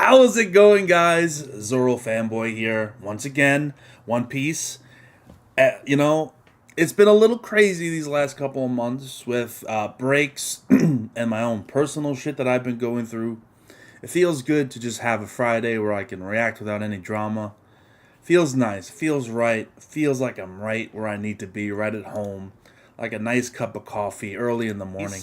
How's it going, guys? Zoro fanboy here once again. One Piece. You know, it's been a little crazy these last couple of months with breaks and my own personal shit that I've been going through. It feels good to just have a Friday where I can react without any drama. Feels nice. Feels right. Feels like I'm right where I need to be, right at home. Like a nice cup of coffee early in the morning.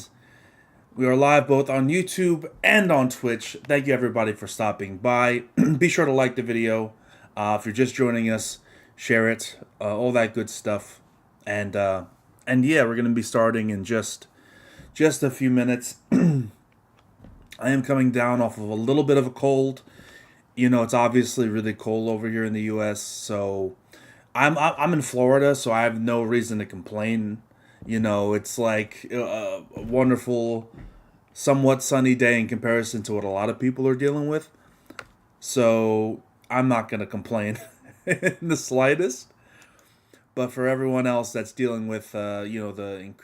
We are live both on YouTube and on Twitch. Thank you everybody for stopping by. Be sure to like the video. If you're just joining us, share it, all that good stuff. And yeah, we're gonna be starting in just a few minutes. I am coming down off of a little bit of a cold. You know, it's obviously really cold over here in the U.S. So I'm in Florida, so I have no reason to complain. You know, it's like a wonderful, somewhat sunny day in comparison to what a lot of people are dealing with. So I'm not going to complain in the slightest. But for everyone else that's dealing with, insane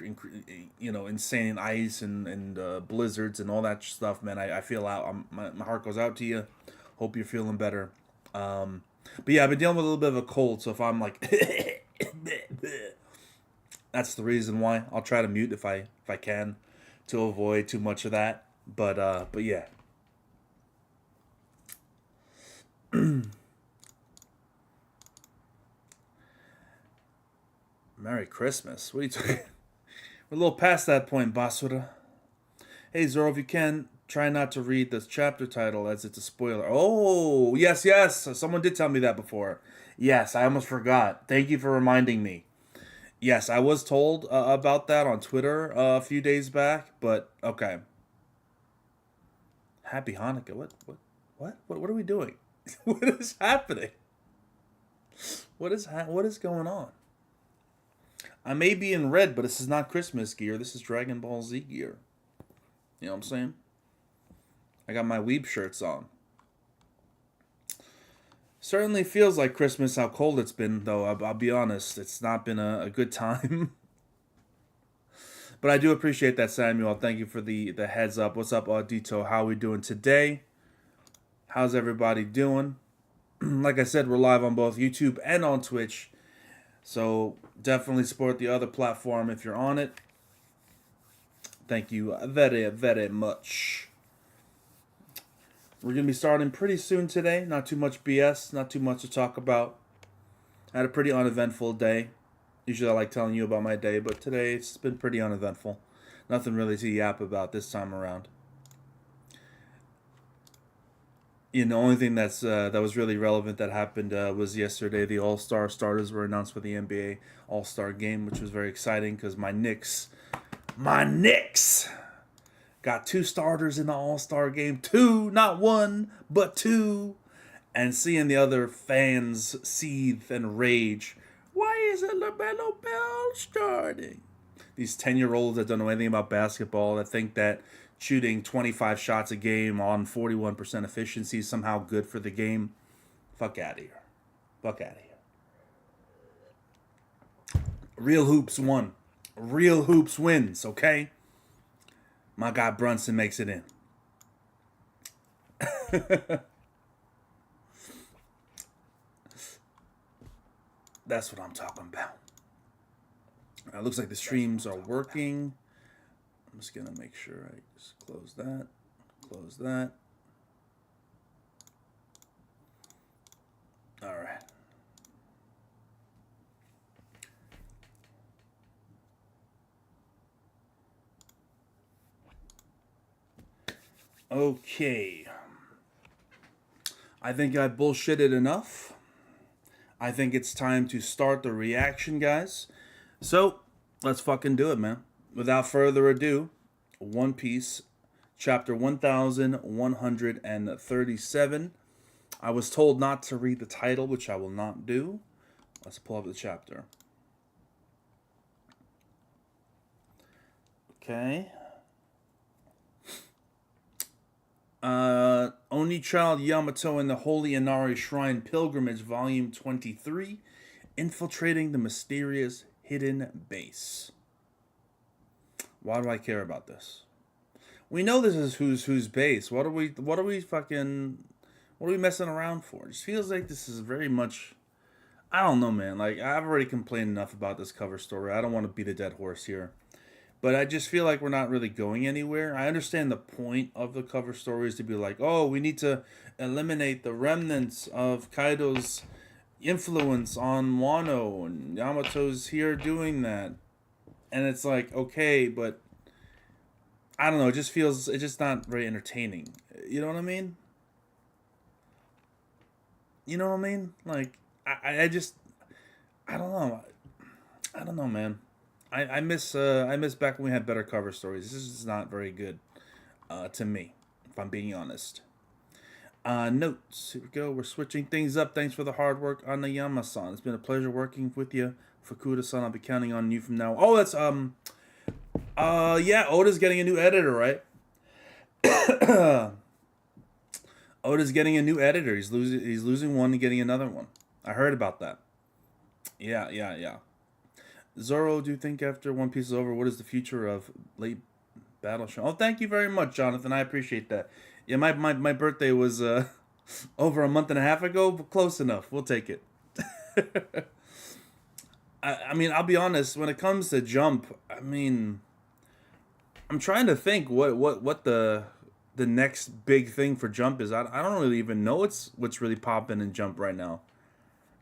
ice and blizzards and all that stuff, man, I feel out. My heart goes out to you. Hope you're feeling better. But yeah, I've been dealing with a little bit of a cold, so if I'm like, that's the reason why. I'll try to mute if I can, to avoid too much of that. But yeah. Merry Christmas. What are you talking? We're a little past that point, Basura. Hey Zoro, if you can, try not to read the chapter title as it's a spoiler. Oh, yes. Someone did tell me that before. Yes, I almost forgot. Thank you for reminding me. Yes, I was told about that on Twitter a few days back, but okay. Happy Hanukkah. What are we doing? What is happening? What is going on? I may be in red, but this is not Christmas gear. This is Dragon Ball Z gear. You know what I'm saying? I got my Weeb shirts on. Certainly feels like Christmas how cold it's been, though. I'll be honest. It's not been a good time. But I do appreciate that, Samuel. Thank you for the heads up. What's up, Audito? How we doing today? How's everybody doing? Like I said, we're live on both YouTube and on Twitch. So definitely support the other platform if you're on it. Thank you very, very much. We're going to be starting pretty soon today. Not too much BS, not too much to talk about. I had a pretty uneventful day. Usually I like telling you about my day, but today it's been pretty uneventful. Nothing really to yap about this time around. You know, the only thing that was really relevant that happened was yesterday. The All-Star starters were announced for the NBA All-Star game, which was very exciting because my Knicks got 2 starters in the All-Star game. 2, not 1, but 2. And seeing the other fans seethe and rage. Why isn't LaMelo Ball starting? These 10-year-olds that don't know anything about basketball, that think that shooting 25 shots a game on 41% efficiency is somehow good for the game. Fuck out of here. Fuck out of here. Real hoops won. Real hoops wins, okay? My guy Brunson makes it in. That's what I'm talking about. It looks like the streams are working. I'm just going to make sure I just close that. Close that. All right. Okay. I think I bullshitted enough. I think it's time to start the reaction, guys. So, let's fucking do it, man. Without further ado, One Piece, chapter 1137. I was told not to read the title, which I will not do. Let's pull up the chapter. Okay. Only Child Yamato and the Holy Inari Shrine Pilgrimage, Volume 23, Infiltrating the Mysterious Hidden Base. Why do I care about this? We know this is who's base. What are we fucking What are we messing around for? It just feels like this is very much. I don't know, man. Like, I've already complained enough about this cover story. I don't want to beat a dead horse here. But I just feel like we're not really going anywhere. I understand the point of the cover story is to be like, oh, we need to eliminate the remnants of Kaido's influence on Wano, and Yamato's here doing that. And it's like, okay, but I don't know. It just feels, it's just not very entertaining. You know what I mean? You know what I mean? Like, I just, I don't know. I don't know, man. I miss back when we had better cover stories. This is not very good to me, if I'm being honest. Notes. Here we go. We're switching things up. Thanks for the hard work on the Yama-san. It's been a pleasure working with you, Fukuda-san. I'll be counting on you from now. Oh, that's yeah. Oda's getting a new editor, right? Oda's getting a new editor. He's losing one and getting another one. I heard about that. Yeah. Zoro, do you think after One Piece is over, what is the future of late Battle Show? Oh, thank you very much, Jonathan. I appreciate that. Yeah, my birthday was over a month and a half ago, but close enough. We'll take it. I mean, I'll be honest. When it comes to Jump, I mean, I'm trying to think what the next big thing for Jump is. I don't really even know what's really popping in Jump right now.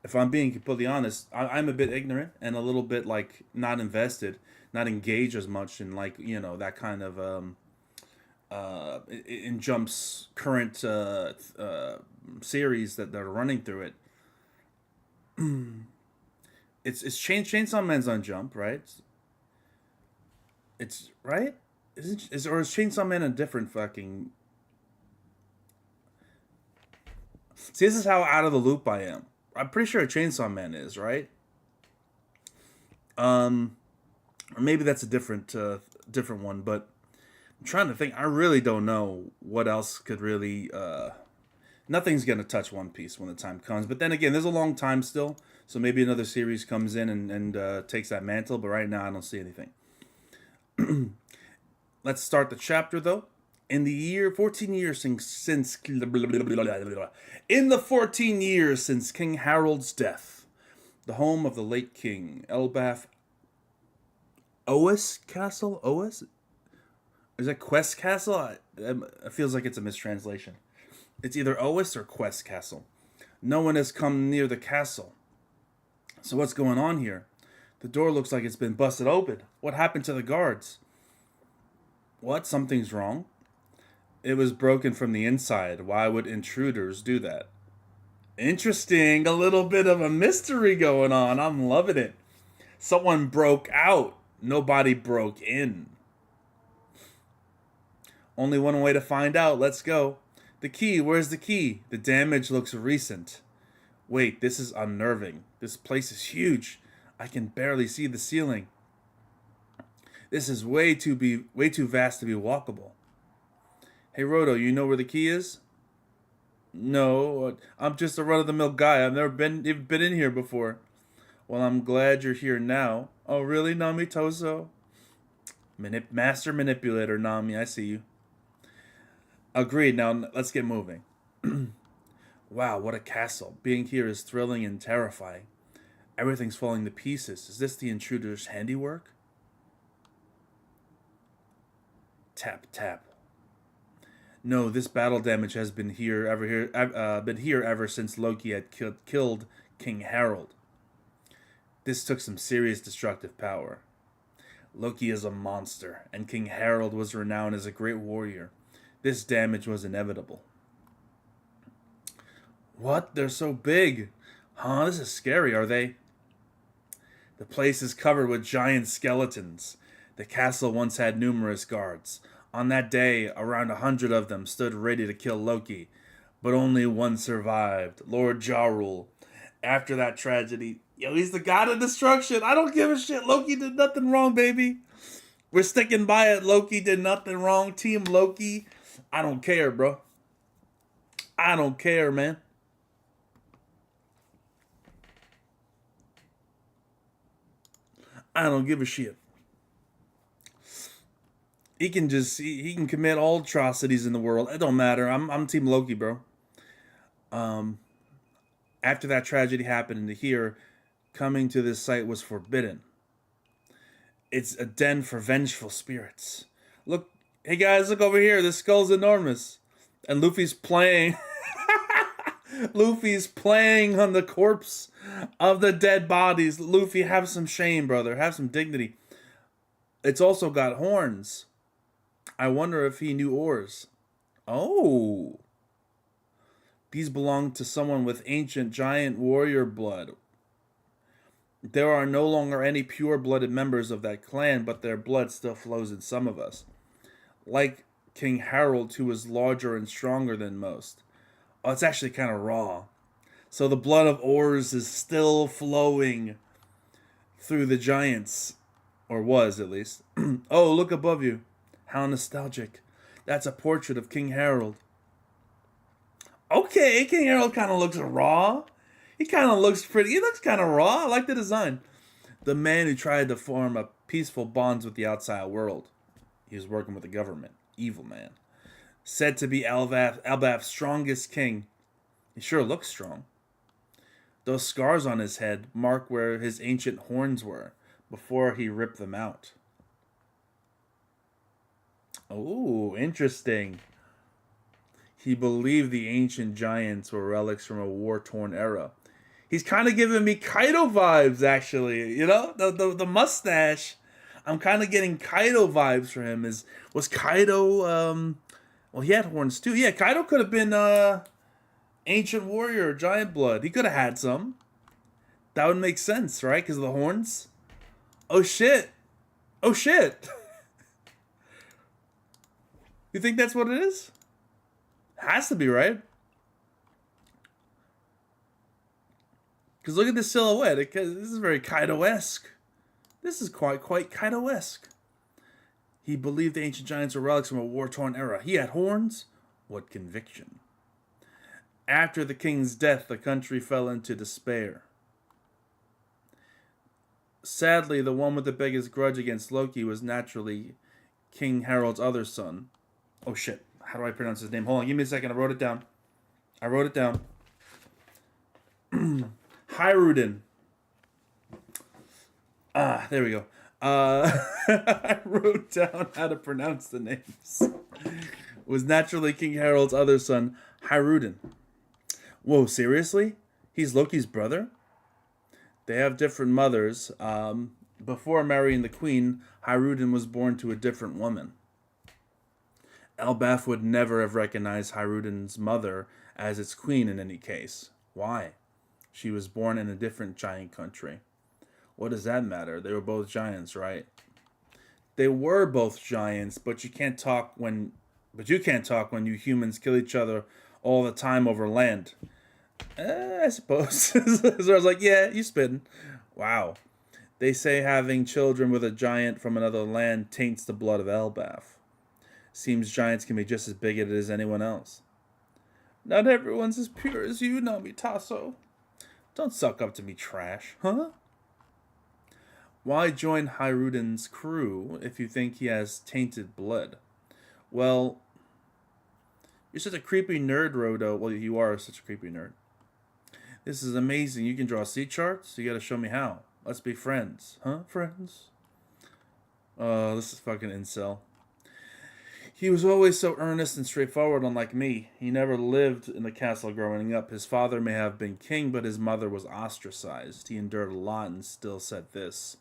If I'm being completely honest, I'm a bit ignorant and a little bit like not invested, not engaged as much in like that kind of in Jump's current series that they're running through it. It's Chainsaw Man's on Jump, right? It's right. Or is Chainsaw Man a different fucking? See, this is how out of the loop I am. I'm pretty sure Chainsaw Man is right. Or maybe that's a different one. But I'm trying to think. I really don't know what else could really. Nothing's gonna touch One Piece when the time comes. But then again, there's a long time still, so maybe another series comes in and takes that mantle. But right now, I don't see anything. Let's start the chapter though. In the year 14 years since in the 14 years since King Harold's death, the home of the late king Elbaf Ois Castle. Ois, is that Quest Castle? It feels like it's a mistranslation. It's either Ois or Quest Castle. No one has come near the castle. So what's going on here? The door looks like it's been busted open. What happened to the guards? What? Something's wrong? It was broken from the inside. Why would intruders do that? Interesting. A little bit of a mystery going on. I'm loving it. Someone broke out. Nobody broke in. Only one way to find out. Let's go. The key. Where's the key? The damage looks recent. Wait, this is unnerving. This place is huge. I can barely see the ceiling. This is way too vast to be walkable. Hey Roto, you know where the key is? No, I'm just a run-of-the-mill guy. I've never been in here before. Well, I'm glad you're here now. Oh, really, Nami Toso? Master manipulator, Nami. I see you. Agreed. Now let's get moving. Wow, what a castle. Being here is thrilling and terrifying. Everything's falling to pieces. Is this the intruder's handiwork? Tap, tap. No, this battle damage has been here ever since Loki had killed King Harold. This took some serious destructive power. Loki is a monster, and King Harold was renowned as a great warrior. This damage was inevitable. What? They're so big. Huh? This is scary, are they? The place is covered with giant skeletons. The castle once had numerous guards. On that day, around 100 of them stood ready to kill Loki, but only one survived, Lord Jarul. After that tragedy, he's the god of destruction. I don't give a shit. Loki did nothing wrong, baby. We're sticking by it. Loki did nothing wrong. Team Loki. I don't care, bro. I don't care, man. I don't give a shit. He can commit all atrocities in the world. It don't matter. I'm Team Loki, bro. After that tragedy happened here, coming to this site was forbidden. It's a den for vengeful spirits. Look, hey guys, look over here. This skull's enormous. And Luffy's playing. Luffy's playing on the corpse of the dead bodies. Luffy, have some shame, brother. Have some dignity. It's also got horns. I wonder if he knew oars. Oh. These belong to someone with ancient giant warrior blood. There are no longer any pure-blooded members of that clan, but their blood still flows in some of us. Like King Harold, who was larger and stronger than most. Oh, it's actually kind of raw. So the blood of oars is still flowing through the giants. Or was, at least. Oh, look above you. How nostalgic. That's a portrait of King Harold. Okay, King Harold kind of looks raw. He kind of looks pretty. He looks kind of raw. I like the design. The man who tried to form a peaceful bonds with the outside world. He was working with the government. Evil man. Said to be Elbaf's strongest king. He sure looks strong. Those scars on his head mark where his ancient horns were before he ripped them out. Oh, interesting. He believed the ancient giants were relics from a war-torn era. He's kind of giving me Kaido vibes, actually. You know, the mustache. I'm kind of getting Kaido vibes for him. Was Kaido? Well, he had horns too. Yeah, Kaido could have been ancient warrior, giant blood. He could have had some. That would make sense, right? Because of the horns. Oh shit! Oh shit! You think that's what it is? Has to be, right? Because look at this silhouette. This is very Kaido-esque. This is quite Kaido-esque. He believed the ancient giants were relics from a war-torn era. He had horns? What conviction. After the king's death, the country fell into despair. Sadly, the one with the biggest grudge against Loki was naturally King Harold's other son. Oh shit. How do I pronounce his name? Hold on, give me a second. I wrote it down. Hiruden. There we go. I wrote down how to pronounce the names. Was naturally King Harold's other son, Hiruden. Whoa, seriously? He's Loki's brother? They have different mothers. Before marrying the queen, Hiruden was born to a different woman. Elbaf would never have recognized Hiruden's mother as its queen in any case. Why? She was born in a different giant country. What does that matter? They were both giants, right? They were both giants, but you can't talk when you humans kill each other all the time over land. I suppose. So I was like, yeah, you spitting. Wow. They say having children with a giant from another land taints the blood of Elbaf. Seems giants can be just as bigoted as anyone else. Not everyone's as pure as you, Namitasso. Don't suck up to me, trash, huh? Why join Hiruden's crew if you think he has tainted blood? Well, you're such a creepy nerd, Rodo. Well, you are such a creepy nerd. This is amazing. You can draw sea charts? You gotta show me how. Let's be friends. Huh, friends? This is fucking incel. He was always so earnest and straightforward, unlike me. He never lived in the castle growing up. His father may have been king, but his mother was ostracized. He endured a lot and still said this.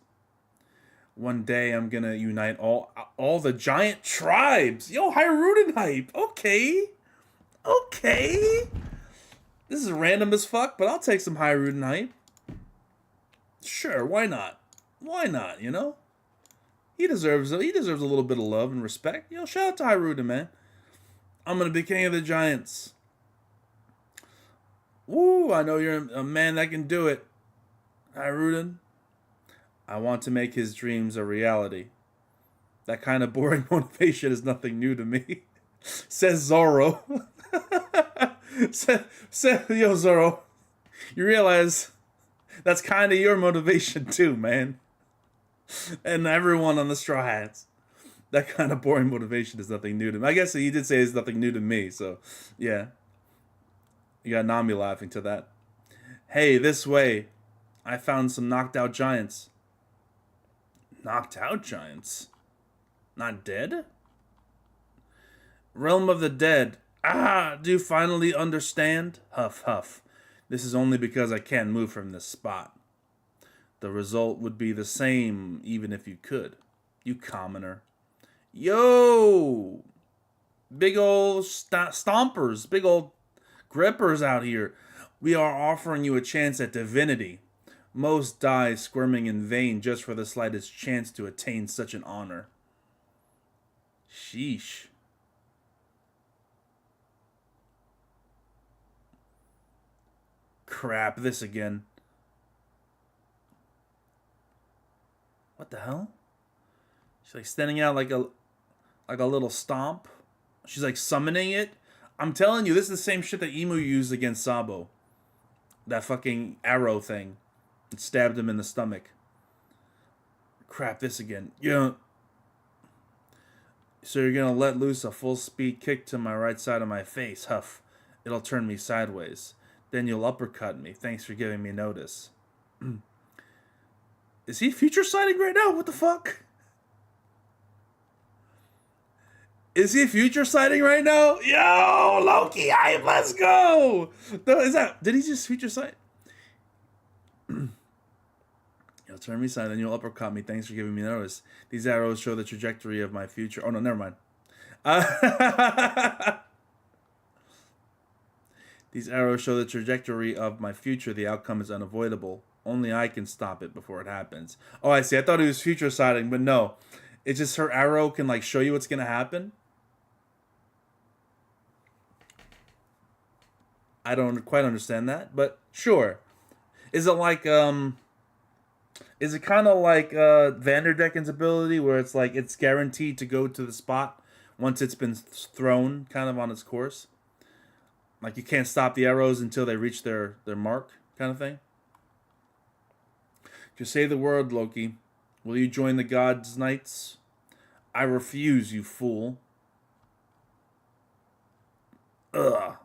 One day I'm gonna unite all the giant tribes. Yo, Hiruden hype. Okay. This is random as fuck, but I'll take some Hiruden hype. Sure, why not? You know? He deserves a little bit of love and respect. Yo, shout out to Hiruden, man. I'm gonna be king of the giants. Woo, I know you're a man that can do it. Hiruden. I want to make his dreams a reality. That kind of boring motivation is nothing new to me. Says Zoro. Yo, Zoro. You realize that's kind of your motivation too, man. And everyone on the Straw Hats. That kind of boring motivation is nothing new to me. I guess he did say it's nothing new to me, so yeah. You got Nami laughing to that. Hey, this way. I found some knocked out giants. Knocked out giants? Not dead? Realm of the dead. Ah, do you finally understand? Huff, huff. This is only because I can't move from this spot. The result would be the same even if you could. You commoner. Yo! Big old stompers, big old grippers out here. We are offering you a chance at divinity. Most die squirming in vain just for the slightest chance to attain such an honor. Sheesh. Crap, this again. What the hell? She's like standing out like a little stomp. She's like summoning it. I'm telling you, this is the same shit that Emu used against Sabo. That fucking arrow thing. It stabbed him in the stomach. Crap, this again. Yeah. So you're gonna let loose a full speed kick to my right side of my face, huff. It'll turn me sideways. Then you'll uppercut me. Thanks for giving me notice. Is he future sighting right now? What the fuck? Is he future sighting right now? Yo, Loki, let's go. No, did he just future sight? You'll turn me side, then you'll uppercut me. Thanks for giving me notice. These arrows show the trajectory of my future. Oh no, never mind. These arrows show the trajectory of my future. The outcome is unavoidable. Only I can stop it before it happens. Oh, I see. I thought he was future sighting, but no. It's just her arrow can like show you what's gonna happen. I don't quite understand that, but sure. Is it like is it kind of like Vanderdecken's ability where it's like it's guaranteed to go to the spot once it's been thrown kind of on its course? Like you can't stop the arrows until they reach their mark kind of thing? Just say the word, Loki. Will you join the God's Knights? I refuse, you fool. Ugh.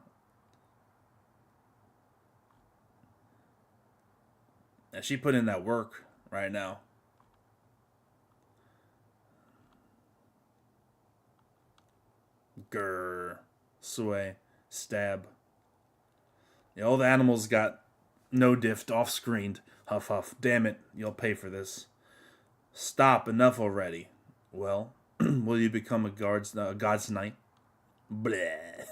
Yeah, she put in that work right now. Grr. Sway. Stab. Yeah, all the animals got no diffed off screened. Huff huff. Damn it. You'll pay for this. Stop. Enough already. Well, will you become a God's Knight? Bleh.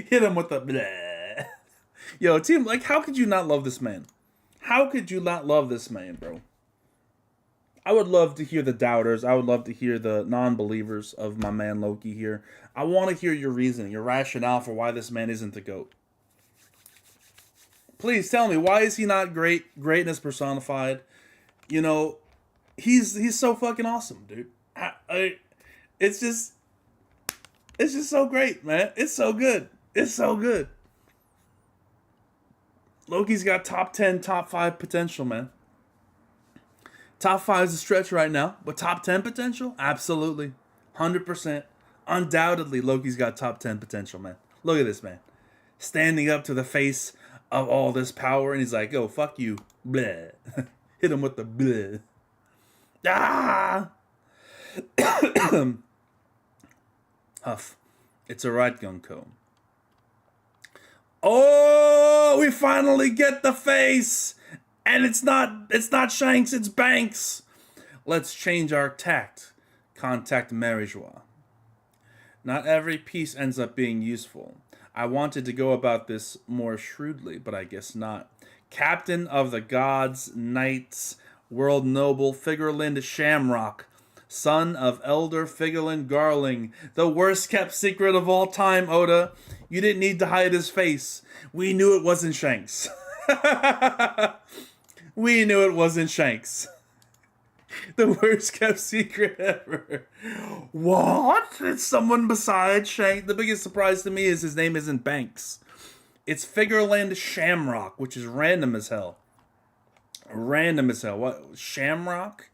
Hit him with the bleh. Yo, team, like, how could you not love this man? How could you not love this man, bro? I would love to hear the doubters. I would love to hear the non-believers of my man Loki here. I want to hear your reasoning, your rationale for why this man isn't the GOAT. Please tell me, why is he not great? Greatness personified. You know, he's so fucking awesome, dude. It's just so great, man. It's so good. It's so good. Loki's got top 10, top 5 potential, man. Top 5 is a stretch right now, but top 10 potential? Absolutely. 100%. Undoubtedly, Loki's got top 10 potential, man. Look at this, man. Standing up to the face of all this power, and he's like, yo, fuck you. Bleh. Hit him with the bleh. Ah! Huff. It's a right, Gunko. Oh, we finally get the face! And it's not Shanks, it's Banks. Let's change our tact. Contact Marijois. Not every piece ends up being useful. I wanted to go about this more shrewdly, but I guess not. Captain of the Gods, Knights, World Noble, Figurland Shamrock, son of Elder Figurland Garling, the worst kept secret of all time, Oda. You didn't need to hide his face. We knew it wasn't Shanks. We knew it wasn't Shanks. The worst kept secret ever. What? It's someone besides Shanks. The biggest surprise to me is his name isn't Banks. It's Figurland Shamrock, which is random as hell. Random as hell. What? Shamrock?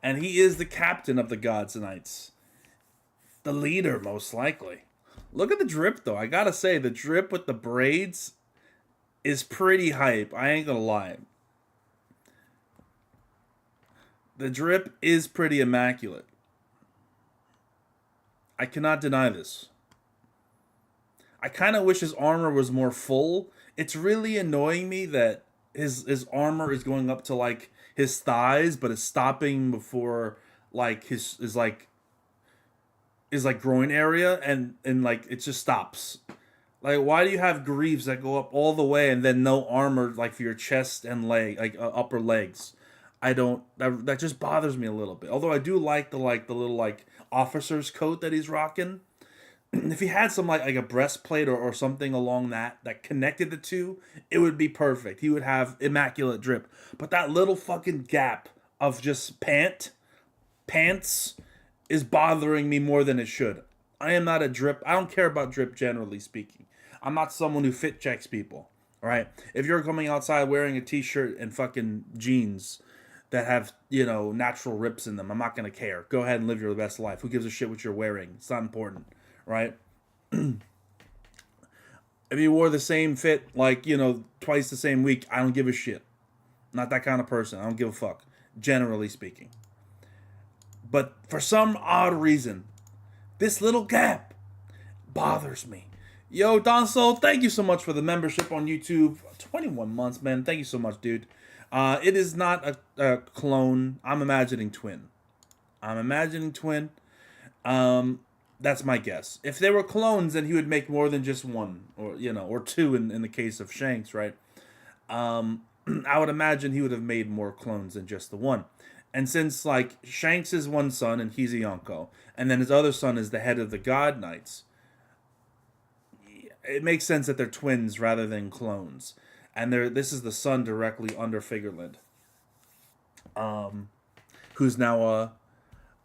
And he is the captain of the Gods Knights. The leader, most likely. Look at the drip, though. I gotta say, the drip with the braids is pretty hype. I ain't gonna lie. The drip is pretty immaculate. I cannot deny this. I kind of wish his armor was more full. It's really annoying me that his armor is going up to like his thighs, but it's stopping before like his like groin area, and like it just stops. Like, why do you have greaves that go up all the way and then no armor like for your chest and leg, like upper legs? I don't. That just bothers me a little bit. Although I do like the little like officer's coat that he's rocking. If he had some like a breastplate or something along that connected the two, it would be perfect. He would have immaculate drip. But that little fucking gap of just pants is bothering me more than it should. I am not a drip. I don't care about drip generally speaking. I'm not someone who fit checks people. All right. If you're coming outside wearing a t-shirt and fucking jeans that have, natural rips in them, I'm not going to care. Go ahead and live your best life. Who gives a shit what you're wearing? It's not important, right? If you wore the same fit, like, twice the same week, I don't give a shit. Not that kind of person. I don't give a fuck, generally speaking. But for some odd reason, this little gap bothers me. Yo, Don Soul, thank you so much for the membership on YouTube. 21 months, man. Thank you so much, dude. It is not a clone. I'm imagining twin. That's my guess. If they were clones, then he would make more than just one, or two in the case of Shanks, right? I would imagine he would have made more clones than just the one. And since, like, Shanks is one son and he's a Yonko, and then his other son is the head of the God Knights, it makes sense that they're twins rather than clones. And this is the son directly under Figureland, who's now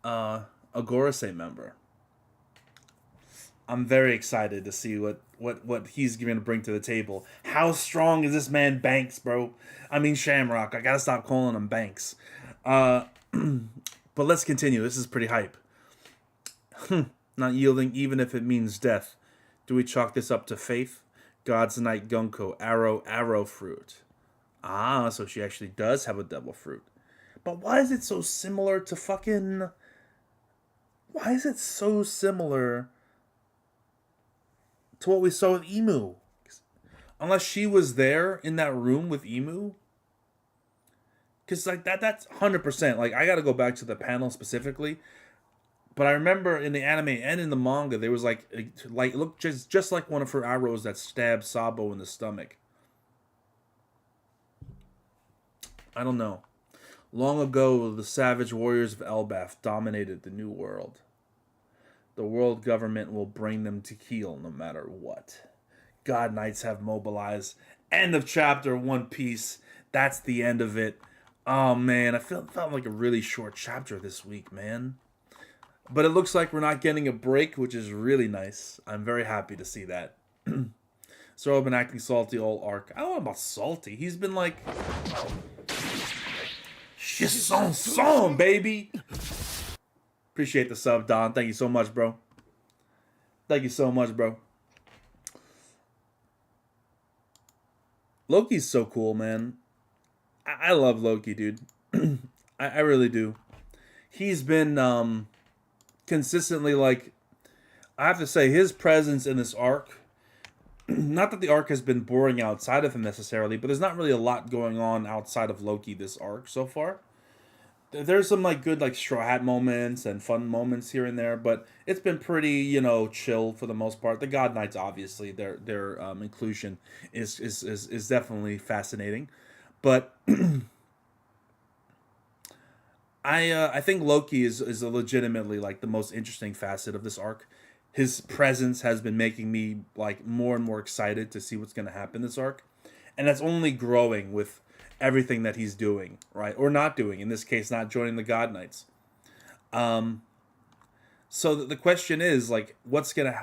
a Gorosei member. I'm very excited to see what he's going to bring to the table. How strong is this man Banks, bro? I mean Shamrock. I gotta stop calling him Banks. But let's continue. This is pretty hype. Not yielding even if it means death. Do we chalk this up to faith? God's Knight Gunko, arrow fruit. Ah, so she actually does have a devil fruit. But why is it so similar to fucking... Why is it so similar to what we saw with Emu? Unless she was there in that room with Emu. Because, like, that's 100%. Like, I gotta go back to the panel specifically. But I remember in the anime and in the manga, there was, like it looked just like one of her arrows that stabbed Sabo in the stomach. I don't know. Long ago, the savage warriors of Elbaf dominated the New World. The world government will bring them to heel no matter what. God Knights have mobilized. End of chapter, One Piece. That's the end of it. Oh, man, I felt like a really short chapter this week, man. But it looks like we're not getting a break, which is really nice. I'm very happy to see that. So I've been acting salty all arc. I don't know about salty. He's been like... Song, baby! Appreciate the sub, Don. Thank you so much, bro. Thank you so much, bro. Loki's so cool, man. I love Loki, dude. I really do. He's been... consistently, like, I have to say, his presence in this arc, not that the arc has been boring outside of him necessarily, but there's not really a lot going on outside of Loki this arc so far. There's some, like, good, like, Straw Hat moments and fun moments here and there, but it's been pretty, chill for the most part. The God Knights, obviously, their inclusion is definitely fascinating, but... I think Loki is legitimately like the most interesting facet of this arc. His presence has been making me like more and more excited to see what's going to happen this arc, and that's only growing with everything that he's doing, right, or not doing. In this case, not joining the God Knights. So the question is like,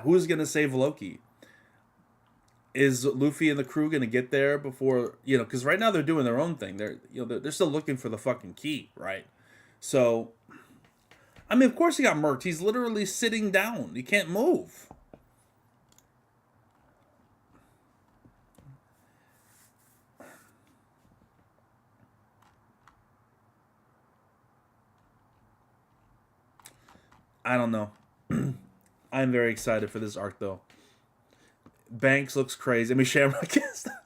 who's gonna save Loki? Is Luffy and the crew gonna get there before Because right now they're doing their own thing. They're still looking for the fucking key, right? So, I mean, of course he got murked. He's literally sitting down. He can't move. I don't know. I'm very excited for this arc though. Banks looks crazy. I mean, Shamrock.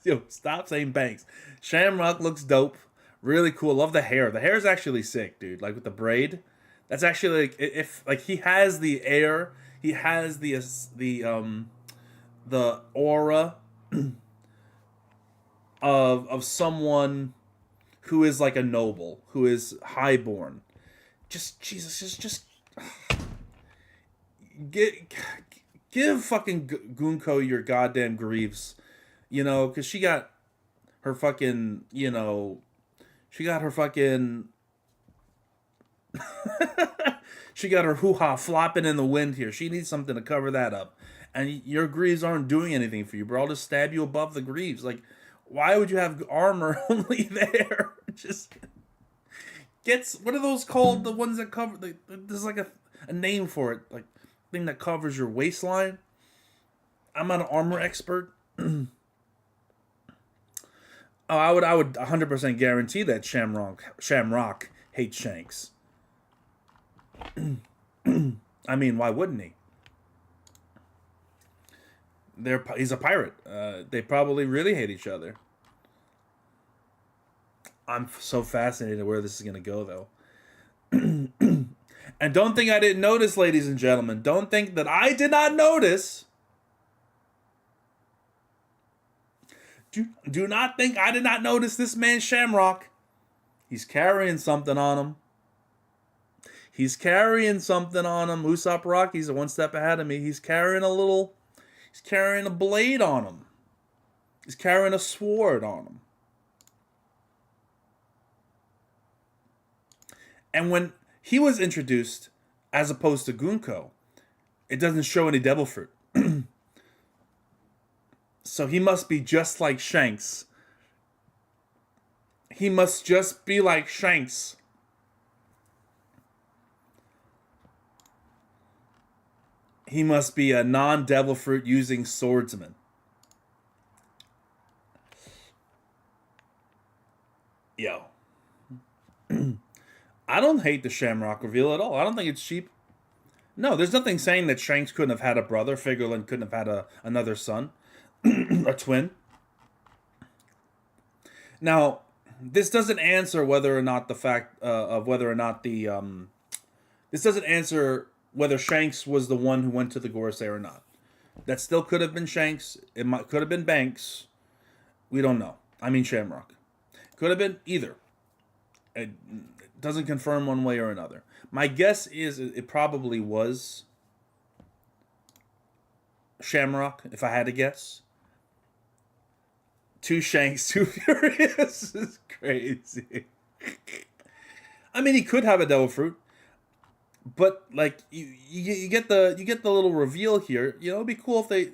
Yo, stop saying Banks. Shamrock looks dope. Really cool. Love the hair. The hair is actually sick, dude. Like with the braid. That's actually like if like he has the air. He has the aura of someone who is like a noble, who is highborn. Just Jesus, just get give fucking Gunko your goddamn Greaves, you know, because she got her fucking, you know, she got her fucking, she got her hoo-ha flopping in the wind here. She needs something to cover that up. And your Greaves aren't doing anything for you, bro. I'll just stab you above the Greaves. Like, why would you have armor only there? Just gets, what are those called? The ones that cover, there's like a name for it. Like, thing that covers your waistline. I'm not an armor expert. Oh, I would 100% guarantee that Shamrock hates Shanks. I mean, why wouldn't he? He's a pirate. They probably really hate each other. I'm so fascinated where this is going to go, though. And don't think I didn't notice, ladies and gentlemen. Don't think that I did not notice. Do not think I did not notice this man Shamrock. He's carrying something on him. He's carrying something on him. Usopp Rocky's one step ahead of me. He's carrying a blade on him. He's carrying a sword on him. And when he was introduced, as opposed to Gunko, it doesn't show any devil fruit. So he must be just like Shanks. He must just be like Shanks. He must be a non-devil fruit using swordsman. Yo. I don't hate the Shamrock reveal at all. I don't think it's cheap. No, there's nothing saying that Shanks couldn't have had a brother. Figureland couldn't have had another son. A twin. Now, this doesn't answer whether or not the fact of whether or not the... this doesn't answer whether Shanks was the one who went to the Gorosei or not. That still could have been Shanks. Could have been Banks. We don't know. I mean Shamrock. Could have been either. It doesn't confirm one way or another. My guess is it probably was Shamrock, if I had to guess. Two Shanks, two Furious. This is crazy. I mean, he could have a devil fruit, but like you get the little reveal here. You know, it'd be cool if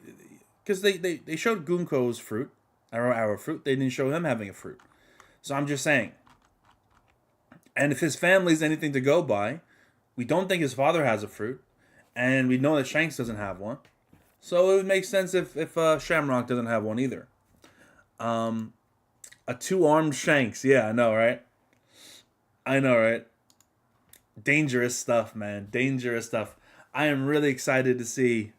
because they showed Gunko's fruit, our fruit. They didn't show him having a fruit. So I'm just saying. And if his family's anything to go by, we don't think his father has a fruit, and we know that Shanks doesn't have one. So it would make sense if Shamrock doesn't have one either. A two-armed Shanks. Yeah, I know, right? I know, right? Dangerous stuff, man. Dangerous stuff. I am really excited to see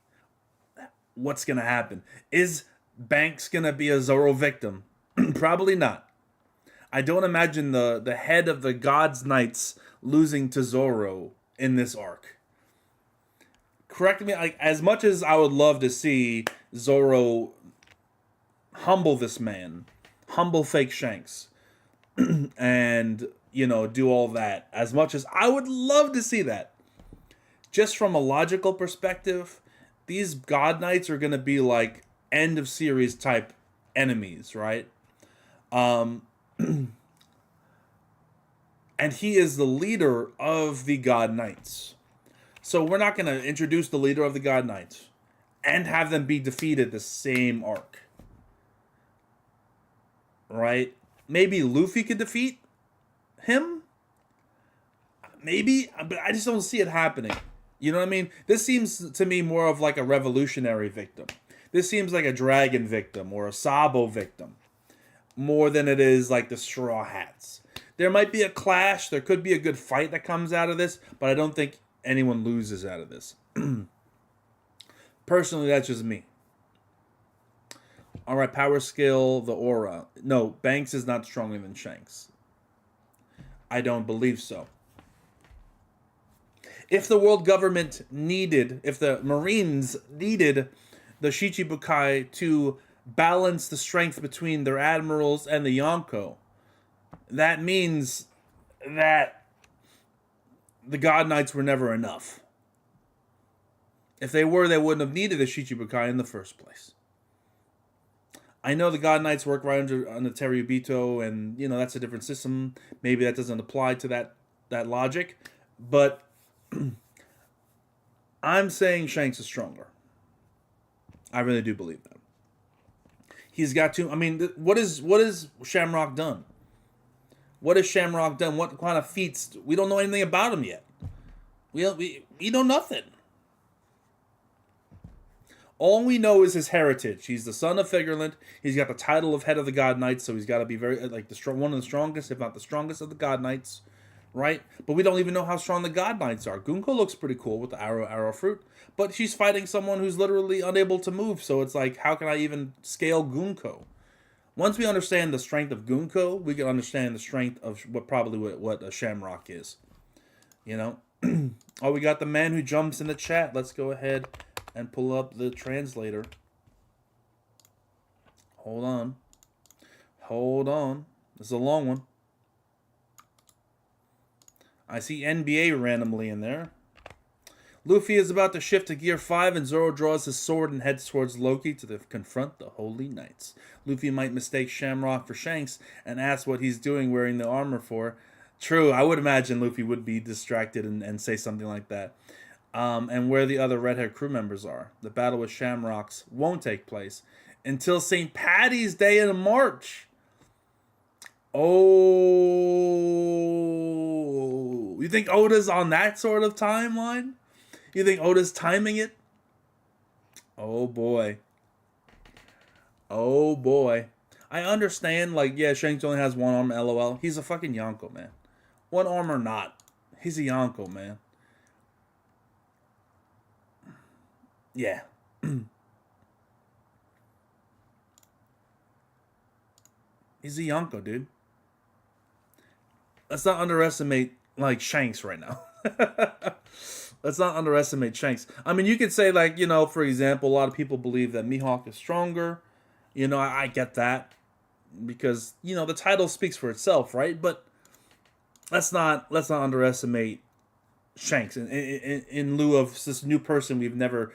what's going to happen. Is Banks going to be a Zoro victim? Probably not. I don't imagine the head of the God's Knights losing to Zoro in this arc. Correct me, like as much as I would love to see Zoro humble this man, humble fake Shanks, and, you know, do all that. As much as I would love to see that. Just from a logical perspective, these God Knights are going to be like end of series type enemies, right? And he is the leader of the God Knights. So we're not going to introduce the leader of the God Knights and have them be defeated the same arc. Right? Maybe Luffy could defeat him? Maybe, but I just don't see it happening. You know what I mean? This seems to me more of like a revolutionary victim. This seems like a dragon victim or a Sabo victim. More than it is like the Straw Hats. There might be a clash. There could be a good fight that comes out of this, but I don't think anyone loses out of this. Personally, that's just me. All right, power skill, the aura. No, Banks is not stronger than Shanks. I don't believe so. If the world government needed, if the Marines needed the Shichibukai to balance the strength between their admirals and the Yonko, that means that the God Knights were never enough. If they were, they wouldn't have needed the Shichibukai in the first place. I know the God Knights work right under Terubito, and you know that's a different system. Maybe that doesn't apply to that logic, but I'm saying Shanks is stronger. I really do believe that. He's got to. I mean, what is Shamrock done? What has Shamrock done? What kind of feats? We don't know anything about him yet. We know nothing. All we know is his heritage. He's the son of Figureland. He's got the title of head of the God Knights, so he's got to be very like one of the strongest, if not the strongest, of the God Knights, right? But we don't even know how strong the God Knights are. Gunko looks pretty cool with the arrow fruit, but she's fighting someone who's literally unable to move. So it's like, how can I even scale Gunko? Once we understand the strength of Gunko, we can understand the strength of what a Shamrock is. You know. Oh, we got the man who jumps in the chat. Let's go ahead and pull up the translator. Hold on. This is a long one. I see NBA randomly in there. Luffy is about to shift to Gear 5, and Zoro draws his sword and heads towards Loki to confront the Holy Knights. Luffy might mistake Shamrock for Shanks and ask what he's doing wearing the armor for. True, I would imagine Luffy would be distracted and say something like that. And where the other redhead crew members are. The battle with Shamrocks won't take place until St. Paddy's Day in March. Oh, you think Oda's on that sort of timeline? You think Oda's timing it? Oh boy. I understand, like, yeah, Shanks only has one arm, lol. He's a fucking Yonko, man. One arm or not. He's a Yonko, man. Yeah. He's a Yonko, dude. Let's not underestimate, like, Shanks right now. Let's not underestimate Shanks. I mean, you could say, like, you know, for example, a lot of people believe that Mihawk is stronger. You know, I get that. Because, you know, the title speaks for itself, right? But let's not underestimate Shanks. In lieu of this new person we've never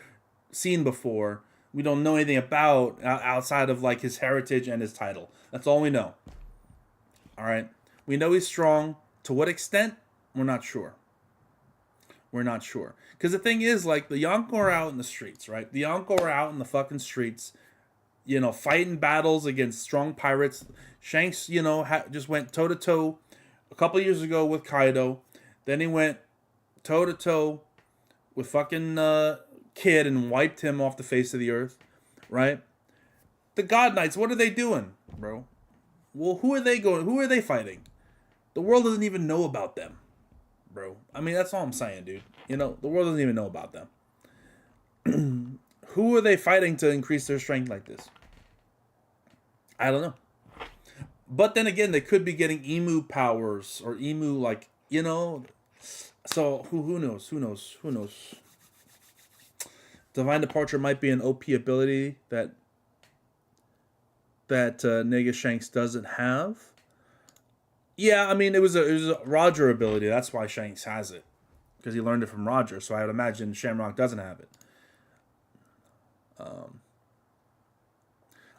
seen before, we don't know anything about outside of like his heritage and his title. That's all we know. All right, we know he's strong. To what extent? We're not sure. Because the thing is, like, the Yonko are out in the streets, right? The Yonko are out in the fucking streets, you know, fighting battles against strong pirates. Shanks, you know, just went toe to toe a couple years ago with Kaido. Then he went toe to toe with fucking Kid and wiped him off the face of the earth, right? The God Knights, what are they doing, bro? Well, who are they fighting? The world doesn't even know about them, bro. I mean, that's all I'm saying, dude. You know, the world doesn't even know about them. Who are they fighting to increase their strength like this? I don't know. But then again, they could be getting emu powers or emu, like, you know. So who knows? Divine Departure might be an OP ability that Nega Shanks doesn't have. Yeah, I mean, it was a Roger ability. That's why Shanks has it, because he learned it from Roger. So I would imagine Shamrock doesn't have it.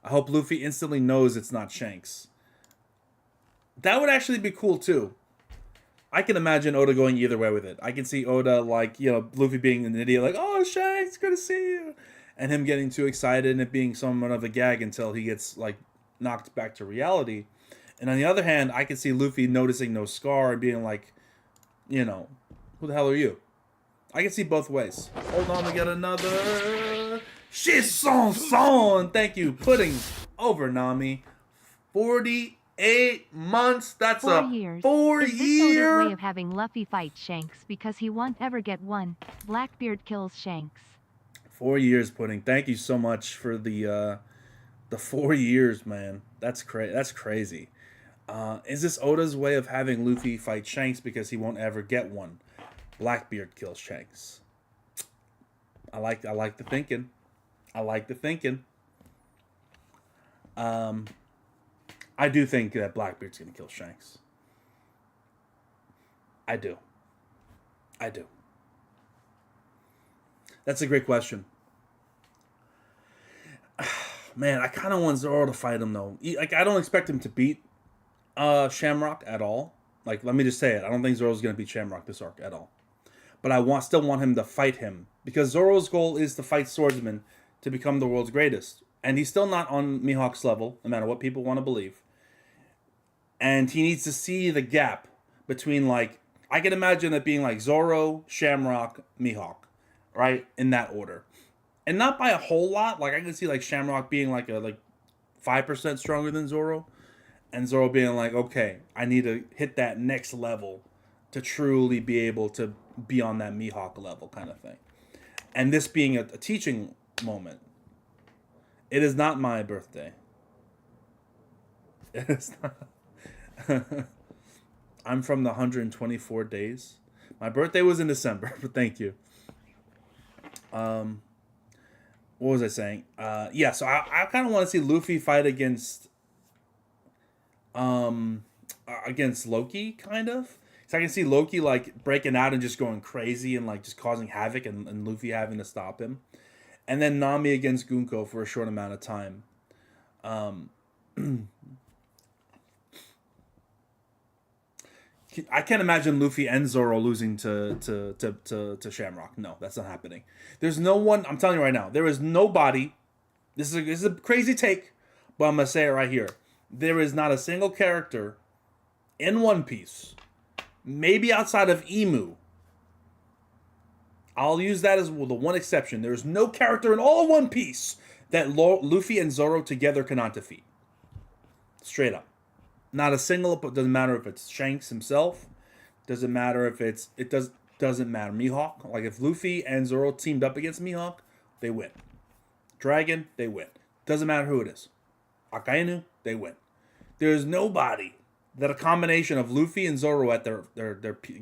I hope Luffy instantly knows it's not Shanks. That would actually be cool too. I can imagine Oda going either way with it. I can see Oda, like, you know, Luffy being an idiot, like, oh, Shanks, good to see you. And him getting too excited and it being somewhat of a gag until he gets, like, knocked back to reality. And on the other hand, I can see Luffy noticing no scar and being like, you know, who the hell are you? I can see both ways. Hold on, we got another Shison. Thank you. Pudding over Nami. 40 8 months. That's 4 years. Is this Oda's way of having Luffy fight Shanks because he won't ever get one? Blackbeard kills Shanks. 4 years, Pudding. Thank you so much for the 4 years, man. That's crazy. Is this Oda's way of having Luffy fight Shanks because he won't ever get one? Blackbeard kills Shanks. I like the thinking. I like the thinking. I do think that Blackbeard's gonna kill Shanks. I do. I do. That's a great question. Man, I kind of want Zoro to fight him though. Like, I don't expect him to beat Shamrock at all. Like, let me just say it. I don't think Zoro's gonna beat Shamrock this arc at all. But still want him to fight him because Zoro's goal is to fight swordsman to become the world's greatest, and he's still not on Mihawk's level, no matter what people want to believe. And he needs to see the gap between, like, I can imagine it being like Zoro, Shamrock, Mihawk, right, in that order, and not by a whole lot. Like, I can see like Shamrock being like 5% stronger than Zoro, and Zoro being like, okay, I need to hit that next level to truly be able to be on that Mihawk level kind of thing. And this being a teaching moment. It is not my birthday. It is not. I'm from the 124 days. My birthday was in December, but thank you. What was I saying? Yeah, so I kind of want to see Luffy fight against Loki, kind of. So I can see Loki like breaking out and just going crazy and like just causing havoc, and Luffy having to stop him. And then Nami against Gunko for a short amount of time. I can't imagine Luffy and Zoro losing to Shamrock. No, that's not happening. There's no one. I'm telling you right now, there is nobody. This is a crazy take, but I'm gonna say it right here. There is not a single character in One Piece, maybe outside of Emu. I'll use that as the one exception. There is no character in all One Piece that Luffy and Zoro together cannot defeat. Straight up. Not a single, but doesn't matter if it's Shanks himself. Doesn't matter if doesn't matter. Mihawk. Like, if Luffy and Zoro teamed up against Mihawk, they win. Dragon, they win. Doesn't matter who it is. Akainu, they win. There's nobody that a combination of Luffy and Zoro at their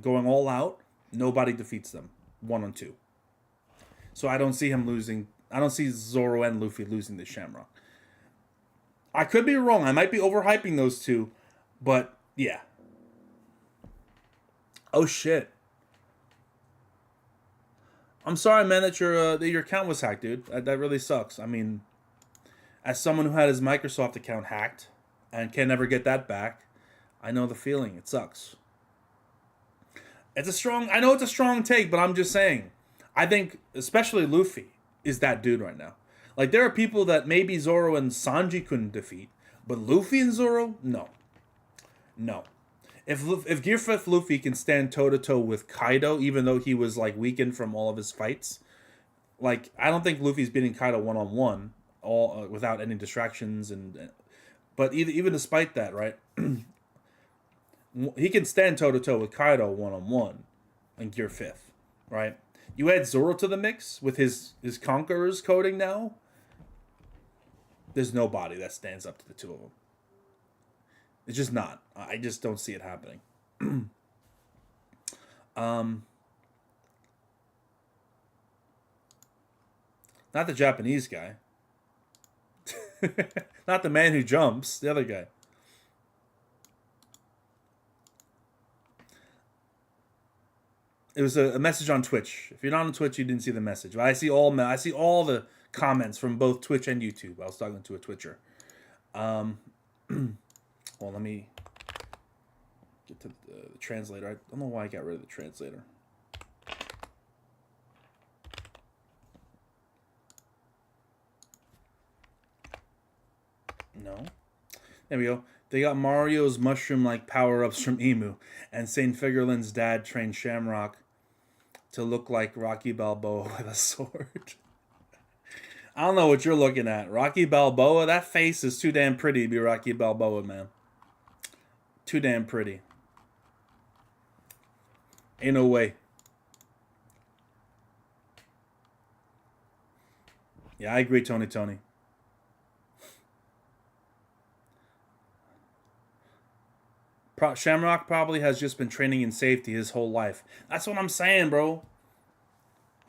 going all out, nobody defeats them 1-on-2. So I don't see him losing. I don't see Zoro and Luffy losing to Shamrock. I could be wrong. I might be overhyping those two, but yeah. Oh shit. I'm sorry, man, that your account was hacked, dude. That really sucks. I mean, as someone who had his Microsoft account hacked and can never get that back, I know the feeling. It sucks. I know it's a strong take, but I'm just saying. I think, especially Luffy, is that dude right now. Like, there are people that maybe Zoro and Sanji couldn't defeat, but Luffy and Zoro, no. No. If Gear 5th Luffy can stand toe-to-toe with Kaido, even though he was, like, weakened from all of his fights, like, I don't think Luffy's beating Kaido one-on-one, all without any distractions, but even despite that, right, he can stand toe-to-toe with Kaido one-on-one in Gear 5th, right? You add Zoro to the mix with his Conqueror's coding now, there's nobody that stands up to the two of them. It's just not. I just don't see it happening. Not the Japanese guy. Not the man who jumps. The other guy. It was a message on Twitch. If you're not on Twitch, you didn't see the message. But I see all the comments from both Twitch and YouTube. I was talking to a Twitcher. Well, let me get to the translator. I don't know why I got rid of the translator. No. There we go. They got Mario's mushroom-like power-ups from Emu, and St. Figurelin's dad trained Shamrock to look like Rocky Balboa with a sword. I don't know what you're looking at. Rocky Balboa? That face is too damn pretty to be Rocky Balboa, man. Too damn pretty. Ain't no way. Yeah, I agree, Tony. Shamrock probably has just been training in safety his whole life. That's what I'm saying, bro.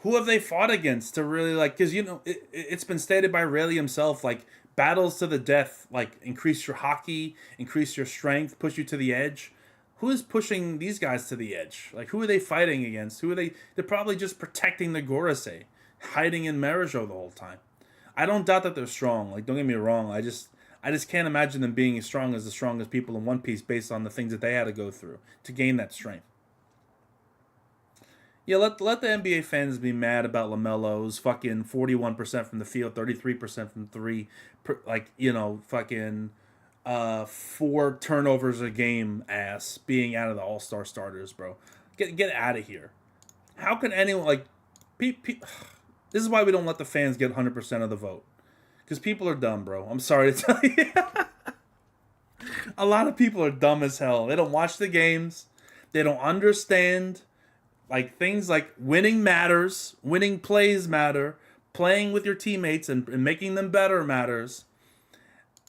Who have they fought against to really like? Because it's been stated by Rayleigh himself, like battles to the death, like increase your hockey, increase your strength, push you to the edge. Who is pushing these guys to the edge? Like who are they fighting against? Who are they? They're probably just protecting the Gorosei, hiding in Marijo the whole time. I don't doubt that they're strong. Like don't get me wrong. I just can't imagine them being as strong as the strongest people in One Piece based on the things that they had to go through to gain that strength. Yeah, let the NBA fans be mad about LaMelo's fucking 41% from the field, 33% from three, fucking 4 turnovers a game ass being out of the All-Star starters, bro. Get out of here. How can anyone like this is why we don't let the fans get 100% of the vote. Cuz people are dumb, bro. I'm sorry to tell you. A lot of people are dumb as hell. They don't watch the games. They don't understand like things like winning matters, winning plays matter, playing with your teammates and making them better matters.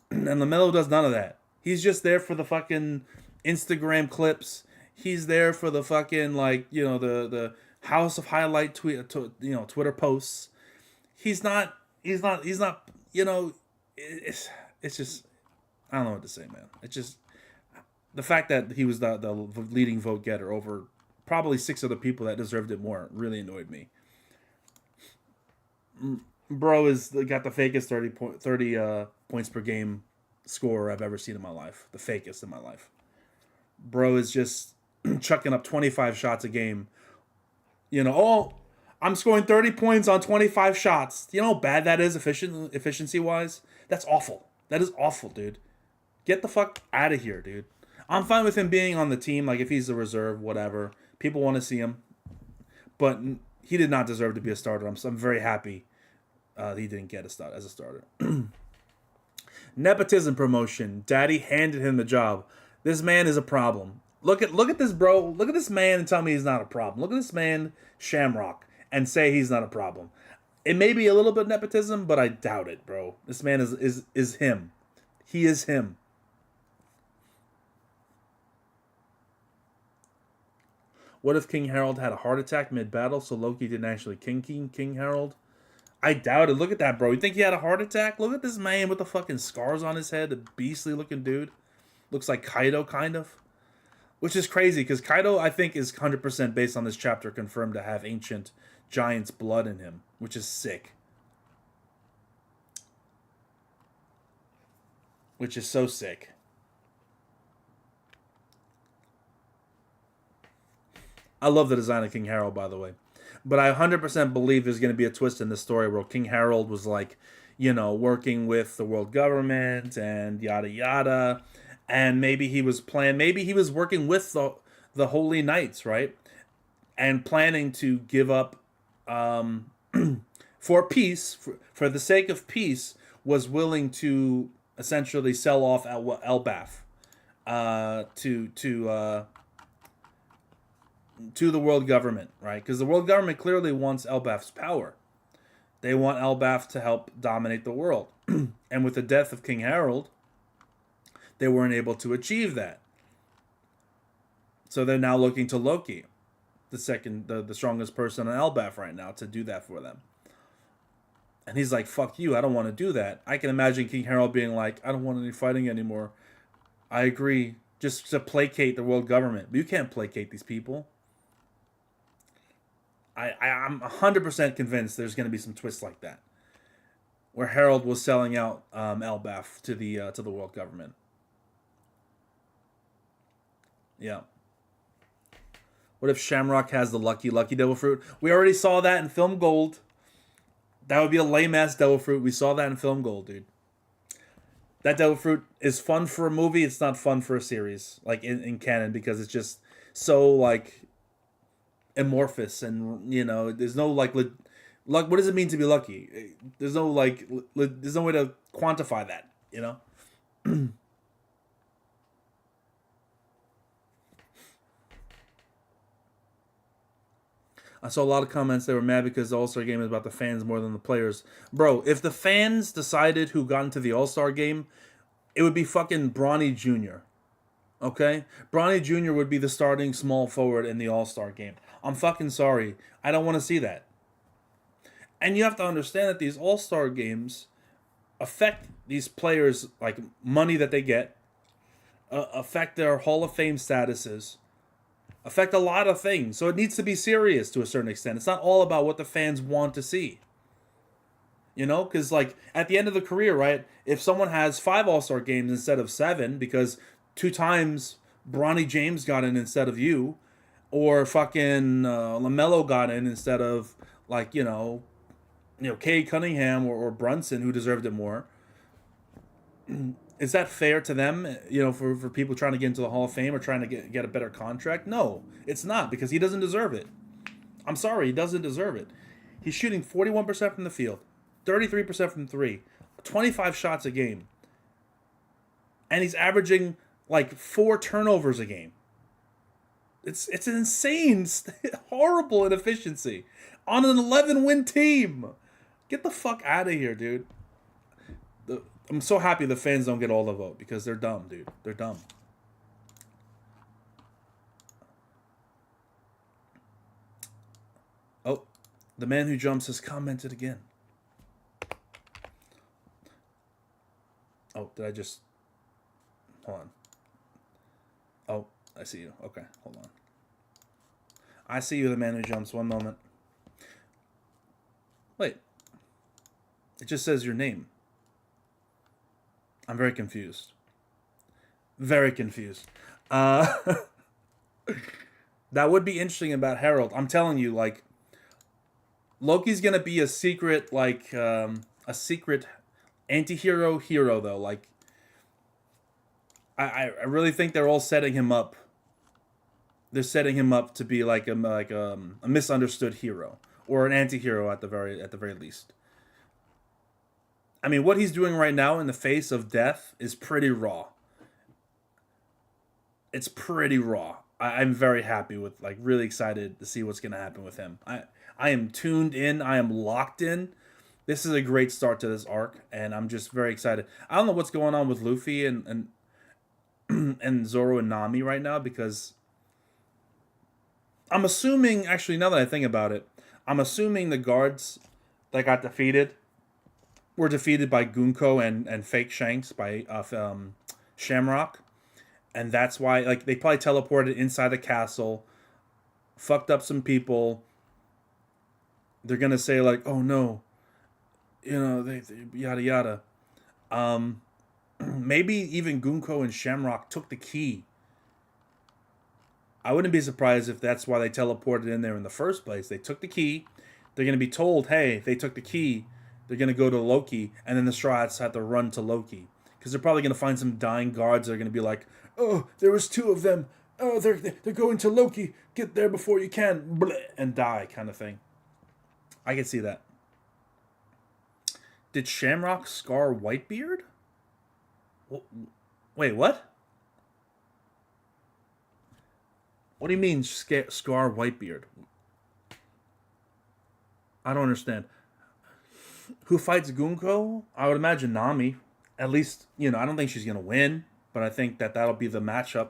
And LaMelo does none of that. He's just there for the fucking Instagram clips. He's there for the fucking the house of highlight Twitter posts. He's not it's just I don't know what to say, man. It's just the fact that he was the leading vote getter over probably 6 other people that deserved it more really annoyed me. Bro is got the fakest 30 points per game scorer I've ever seen in my life. The fakest in my life. Bro is just chucking up 25 shots a game. I'm scoring 30 points on 25 shots. You know how bad that is efficiency-wise? That's awful. That is awful, dude. Get the fuck out of here, dude. I'm fine with him being on the team, like if he's a reserve, whatever. People want to see him. But he did not deserve to be a starter. I'm very happy he didn't get a start as a starter. Nepotism promotion. Daddy handed him the job. This man is a problem. Look at this, bro. Look at this man and tell me he's not a problem. Look at this man, Shamrock, and say he's not a problem. It may be a little bit nepotism, but I doubt it, bro. This man is him. He is him. What if King Harold had a heart attack mid-battle so Loki didn't actually King Harold? I doubt it. Look at that, bro. You think he had a heart attack? Look at this man with the fucking scars on his head. A beastly looking dude. Looks like Kaido, kind of. Which is crazy, because Kaido, I think, is 100% based on this chapter confirmed to have ancient giant's blood in him. Which is sick. Which is so sick. I love the design of King Harold, by the way. But I 100% believe there's going to be a twist in this story where King Harold was like, working with the world government and yada yada. And maybe he was working with the Holy Knights, right? And planning to give up for peace, for the sake of peace, was willing to essentially sell off Elbaf to the world government, right? Because the world government clearly wants Elbaf's power. They want Elbaf to help dominate the world. And with the death of King Harold, they weren't able to achieve that. So they're now looking to Loki, the strongest person on Elbaf right now, to do that for them. And he's like, fuck you, I don't want to do that. I can imagine King Harold being like, I don't want any fighting anymore. I agree, just to placate the world government. But you can't placate these people. I'm 100% convinced there's going to be some twists like that, where Harold was selling out Elbaf to the world government. Yeah. What if Shamrock has the lucky devil fruit? We already saw that in Film Gold. That would be a lame ass devil fruit. We saw that in Film Gold, dude. That devil fruit is fun for a movie. It's not fun for a series, like in canon, because it's just so like amorphous, and there's no like luck. What does it mean to be lucky? There's no there's no way to quantify that. I saw a lot of comments that were mad because the All-Star game is about the fans more than the players. Bro, if the fans decided who got into the All-Star game, it would be fucking Bronny Jr. Okay? Bronny Jr. would be the starting small forward in the All-Star game. I'm fucking sorry. I don't want to see that. And you have to understand that these All-Star games affect these players, like money that they get, affect their Hall of Fame statuses, affect a lot of things. So it needs to be serious to a certain extent. It's not all about what the fans want to see. You know, because like at the end of the career, right? If someone has 5 All-Star games instead of 7, because 2 times Bronny James got in instead of you, or fucking LaMelo got in instead of like Cade Cunningham or Brunson, who deserved it more. Is that fair to them? For people trying to get into the Hall of Fame or trying to get a better contract? No, it's not, because he doesn't deserve it. I'm sorry, he doesn't deserve it. He's shooting 41% from the field, 33% from 3, 25 shots a game, and he's averaging like 4 turnovers a game. It's an insane, horrible inefficiency on an 11-win team. Get the fuck out of here, dude. I'm so happy the fans don't get all the vote, because they're dumb, dude. They're dumb. Oh, the man who jumps has commented again. Oh, did I just... Hold on. Oh, I see you. Okay, hold on. I see you, the man who jumps. One moment. Wait. It just says your name. I'm very confused. Very confused. That would be interesting about Harold. I'm telling you, like, Loki's gonna be a secret, like, a secret anti-hero hero, though. Like, I really think they're all setting him up. They're setting him up to be like a misunderstood hero, or an anti-hero at the very least. I mean, what he's doing right now in the face of death is pretty raw. It's pretty raw. I'm very happy with, like, really excited to see what's going to happen with him. I am tuned in. I am locked in. This is a great start to this arc, and I'm just very excited. I don't know what's going on with Luffy and and Zoro and Nami right now, because I'm assuming, actually, now that I think about it, I'm assuming the guards that got defeated were defeated by Gunko and fake Shanks by Shamrock. And that's why, like, they probably teleported inside the castle, fucked up some people. They're going to say, like, oh no, they yada yada. Maybe even Gunko and Shamrock took the key. I wouldn't be surprised if that's why they teleported in there in the first place. They took the key. They're going to be told, hey, they took the key. They're going to go to Loki, and then the Straw Hats have to run to Loki. Because they're probably going to find some dying guards that are going to be like, oh, there was 2 of them. Oh, they're going to Loki. Get there before you can. And die, kind of thing. I can see that. Did Shamrock scar Whitebeard? Wait, what? What do you mean scar Whitebeard? I don't understand. Who fights Gunko? I would imagine Nami. At least, I don't think she's going to win, but I think that'll be the matchup.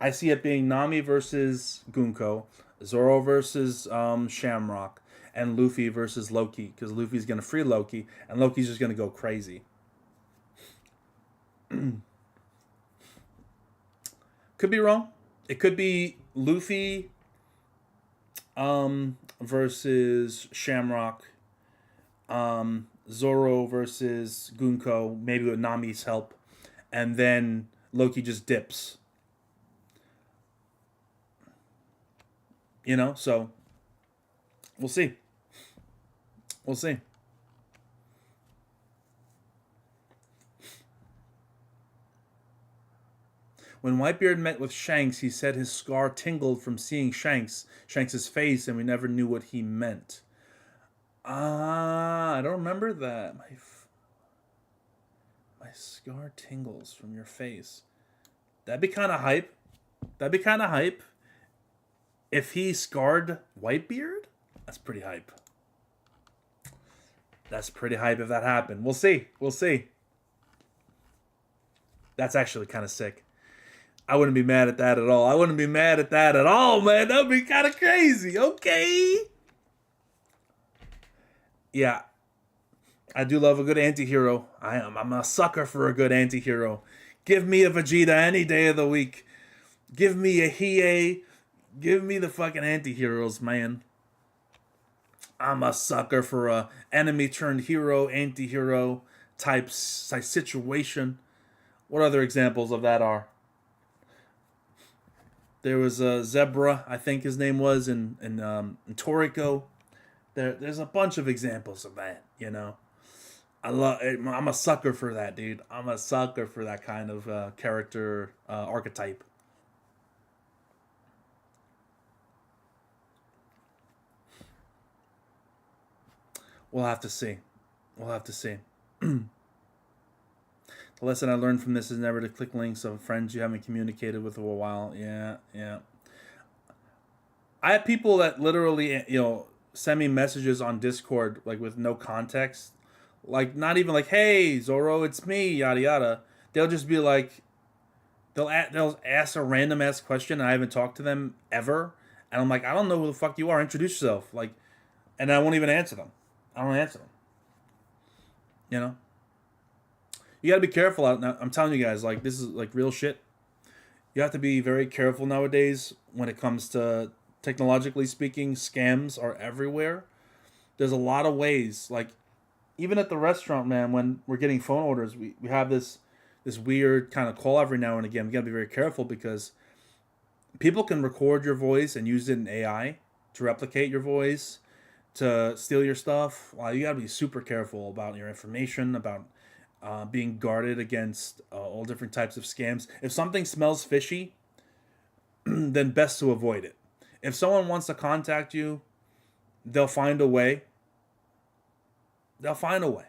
I see it being Nami versus Gunko, Zoro versus Shamrock, and Luffy versus Loki, because Luffy's going to free Loki, and Loki's just going to go crazy. Could be wrong. It could be Luffy versus Shamrock, Zoro versus Gunko, maybe with Nami's help, and then Loki just dips. So we'll see. We'll see. When Whitebeard met with Shanks, he said his scar tingled from seeing Shanks' face, and we never knew what he meant. I don't remember that. My scar tingles from your face. That'd be kind of hype. if he scarred Whitebeard, that's pretty hype. That's pretty hype if that happened. We'll see. We'll see. That's actually kind of sick. I wouldn't be mad at that at all. I wouldn't be mad at that at all, man. That would be kind of crazy. Okay. Yeah. I do love a good anti-hero. I'm a sucker for a good anti-hero. Give me a Vegeta any day of the week. Give me a Hiei. Give me the fucking anti-heroes, man. I'm a sucker for a enemy turned hero, anti-hero type situation. What other examples of that are? There was a Zebra, I think his name was, in Toriko. There's a bunch of examples of that, you know. I'm a sucker for that, dude. I'm a sucker for that kind of character archetype. We'll have to see. We'll have to see. The lesson I learned from this is never to click links of friends you haven't communicated with for a while. Yeah, yeah. I have people that literally, send me messages on Discord like with no context, like not even like, "Hey, Zoro, it's me," yada yada. They'll just be like, they'll ask a random ass question, and I haven't talked to them ever, and I'm like, I don't know who the fuck you are. Introduce yourself, like, and I won't even answer them. I don't answer them. You know. You gotta be careful out now. I'm telling you guys, like, this is like real shit. You have to be very careful nowadays when it comes to, technologically speaking, scams are everywhere. There's a lot of ways, like even at the restaurant, man, when we're getting phone orders, we have this weird kind of call every now and again. We gotta be very careful because people can record your voice and use it in AI to replicate your voice, to steal your stuff. Well, you gotta be super careful about your information, about being guarded against all different types of scams. If something smells fishy, then best to avoid it. If someone wants to contact you, they'll find a way. They'll find a way.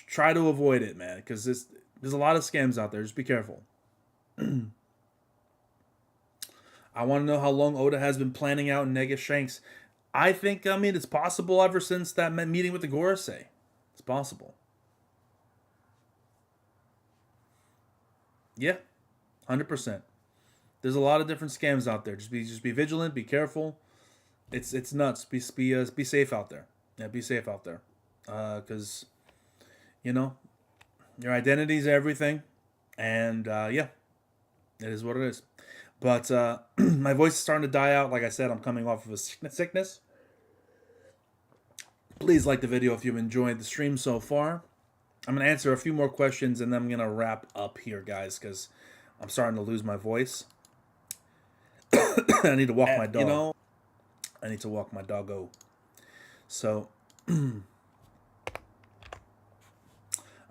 Try to avoid it, man, because there's a lot of scams out there. Just be careful. I want to know how long Oda has been planning out Nega Shanks. I think, it's possible ever since that meeting with the Gorosei. It's possible. Yeah, 100%. There's a lot of different scams out there. Just be vigilant. Be careful. It's nuts. Be safe out there. Yeah, be safe out there. Because your identity's everything, and it is what it is. But my voice is starting to die out. Like I said, I'm coming off of a sickness. Please like the video if you've enjoyed the stream so far. I'm going to answer a few more questions, and then I'm going to wrap up here, guys, because I'm starting to lose my voice. I need to walk my dog. I need to walk my doggo. So, I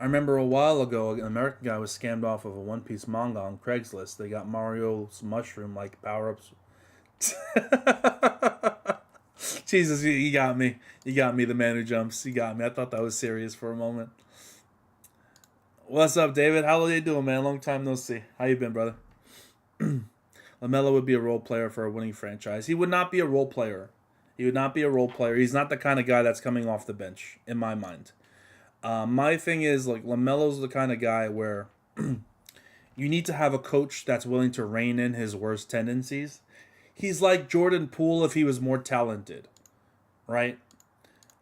remember a while ago, an American guy was scammed off of a One Piece manga on Craigslist. They got Mario's mushroom-like power-ups. Jesus, you got me. You got me, the man who jumps. You got me. I thought that was serious for a moment. What's up, David? How are you doing, man? Long time no see. How you been, brother? LaMelo would be a role player for a winning franchise. He would not be a role player. He would not be a role player. He's not the kind of guy that's coming off the bench, in my mind. My thing is, like, LaMelo's the kind of guy where you need to have a coach that's willing to rein in his worst tendencies. He's like Jordan Poole if he was more talented, right?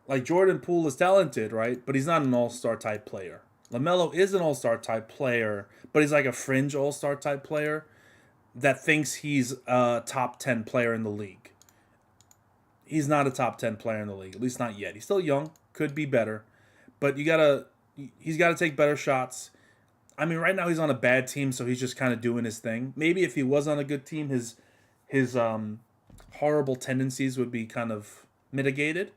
Like, Jordan Poole is talented, right? But he's not an all-star type player. LaMelo is an all-star type player, but he's like a fringe all-star type player that thinks he's a top 10 player in the league. He's not a top 10 player in the league, at least not yet. He's still young, could be better. But he's got to take better shots. Right now he's on a bad team, so he's just kind of doing his thing. Maybe if he was on a good team, his horrible tendencies would be kind of mitigated.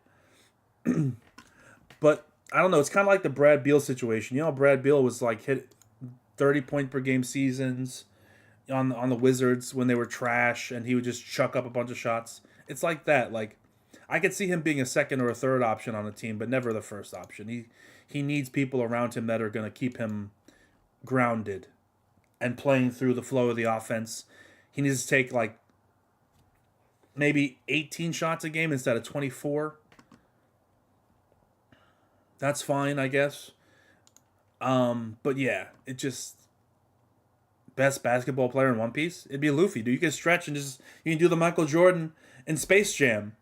But I don't know. It's kind of like the Brad Beal situation. Brad Beal was like hit 30-point per game seasons on the Wizards when they were trash, and he would just chuck up a bunch of shots. It's like that. Like, I could see him being a second or a third option on a team, but never the first option. He needs people around him that are going to keep him grounded and playing through the flow of the offense. He needs to take like maybe 18 shots a game instead of 24. That's fine, I guess. But yeah, it just best basketball player in One Piece. It'd be Luffy, dude. You can stretch and just you can do the Michael Jordan in Space Jam.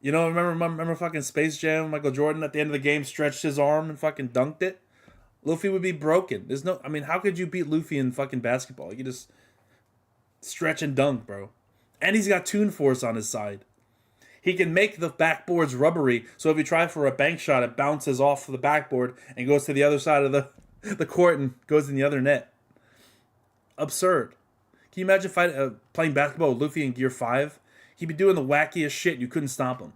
You know, remember fucking Space Jam? Michael Jordan at the end of the game stretched his arm and fucking dunked it. Luffy would be broken. There's no, I mean, how could you beat Luffy in fucking basketball? You can just stretch and dunk, bro. And he's got Toon Force on his side. He can make the backboards rubbery, so if you try for a bank shot, it bounces off the backboard and goes to the other side of the court and goes in the other net. Absurd. Can you imagine playing basketball with Luffy in Gear 5? He'd be doing the wackiest shit. You couldn't stop him.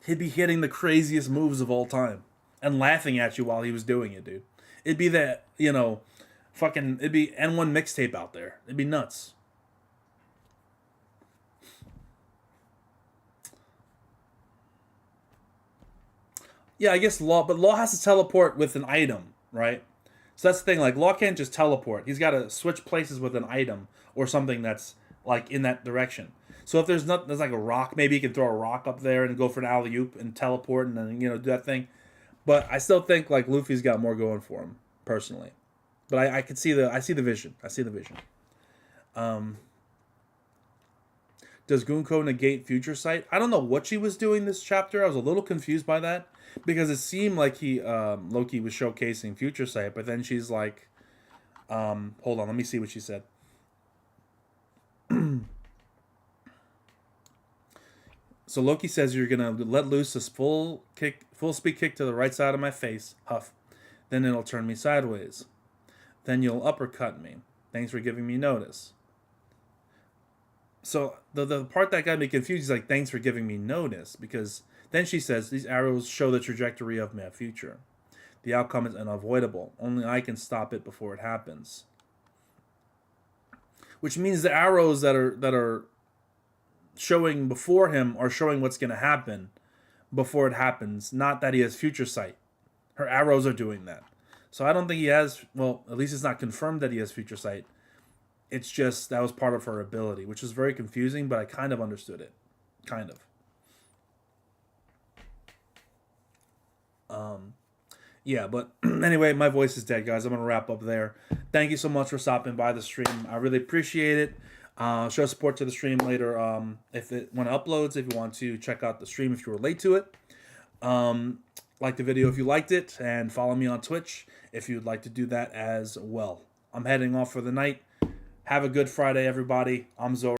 He'd be hitting the craziest moves of all time and laughing at you while he was doing it, dude. It'd be that, it'd be N1 mixtape out there. It'd be nuts. Yeah, I guess but Law has to teleport with an item, right? So that's the thing, like, Law can't just teleport. He's got to switch places with an item or something that's, like, in that direction. So if there's like a rock, maybe he can throw a rock up there and go for an alley-oop and teleport and then, do that thing. But I still think, like, Luffy's got more going for him, personally. But I see the vision. I see the vision. Does Gunko negate Future Sight? I don't know what she was doing this chapter. I was a little confused by that. Because it seemed like Loki was showcasing Future Sight, but then she's like, hold on, let me see what she said. So Loki says you're gonna let loose this full speed kick to the right side of my face, huff. Then it'll turn me sideways. Then you'll uppercut me. Thanks for giving me notice. So the part that got me confused is like, thanks for giving me notice, because then she says, these arrows show the trajectory of my future. The outcome is unavoidable. Only I can stop it before it happens. Which means the arrows that are showing before him are showing what's going to happen before it happens, not that he has future sight. Her arrows are doing that. So I don't think he has, well, at least it's not confirmed that he has future sight. It's just that was part of her ability, which is very confusing, but I kind of understood it. Kind of. Yeah, but anyway, my voice is dead, guys. I'm going to wrap up there. Thank you so much for stopping by the stream. I really appreciate it. Show support to the stream later when it uploads, if you want to check out the stream if you were late to it. Like the video if you liked it, and follow me on Twitch if you'd like to do that as well. I'm heading off for the night. Have a good Friday, everybody. I'm Zoro.